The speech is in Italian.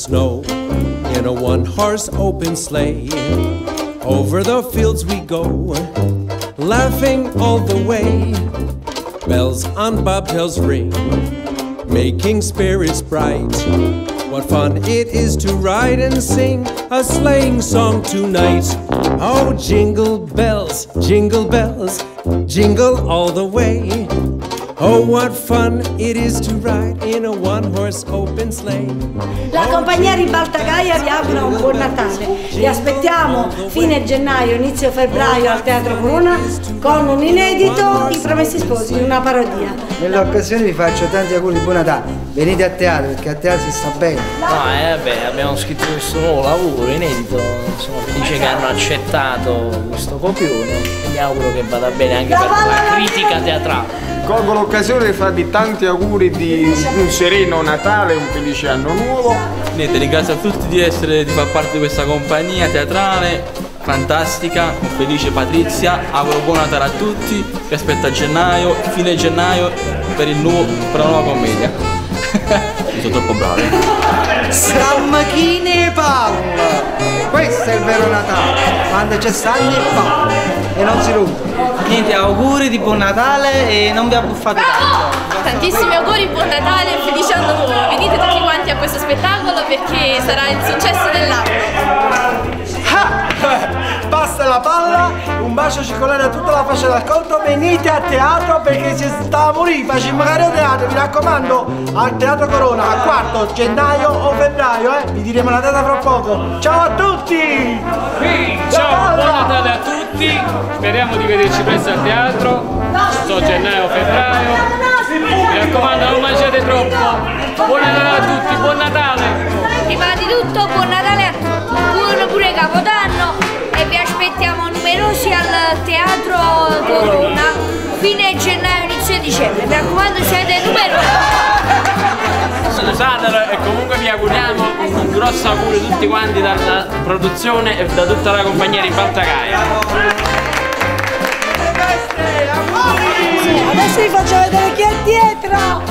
snow in a one-horse open sleigh. Over the fields we go, laughing all the way. Bells on bobtails ring, making spirits bright. What fun it is to ride and sing a sleighing song tonight. Oh, jingle bells, jingle all the way. Oh, what fun it is to ride in a one-horse open sleigh. La compagnia Ribalta Gaia vi augura un buon Natale. Vi aspettiamo fine gennaio, inizio febbraio al Teatro Corona con un inedito, I Promessi Sposi, una parodia. Nell'occasione vi faccio tanti auguri di buon Natale. Venite a teatro perché a teatro si sta bene. No, vabbè, abbiamo scritto questo nuovo lavoro inedito. Sono felice che hanno accettato questo copione e mi auguro che vada bene anche per la critica teatrale. Colgo l'occasione per farvi tanti auguri di un sereno Natale e un felice anno nuovo. Niente, ringrazio a tutti di far parte di questa compagnia teatrale fantastica, felice Patrizia, auguro buon Natale a tutti, vi aspetto a gennaio, fine gennaio per la nuova commedia. Sono troppo bravi. Strammachine e palle! Questo è il vero Natale, quando c'è sangue e palle e non si rompe. Niente, auguri di buon Natale e non vi abbuffate tanto. Tantissimi auguri, buon Natale e felice anno nuovo. Venite tutti quanti a questo spettacolo perché sarà il successo dell'anno. Basta la palla, un bacio circolare a tutta la fascia d'ascolto, venite a teatro perché si sta a morire, facciamo magari a teatro, mi raccomando, al Teatro Corona, al 4 gennaio o febbraio, vi diremo la data fra poco. Ciao a tutti! Ciao, buon Natale a tutti, speriamo di vederci presto al teatro, so gennaio o febbraio, mi raccomando non mangiate troppo, buon Natale a tutti, buon Natale! Prima di tutto buon Natale a tutti, buon pure Capodanno e vi aspettiamo numerosi al Teatro Corona, fine gennaio, inizio dicembre, mi raccomando siete numerosi! Scusatelo e comunque vi auguriamo un grosso augurio tutti quanti dalla produzione e da tutta la compagnia Ribalta Gaia. Adesso vi faccio vedere chi è dietro!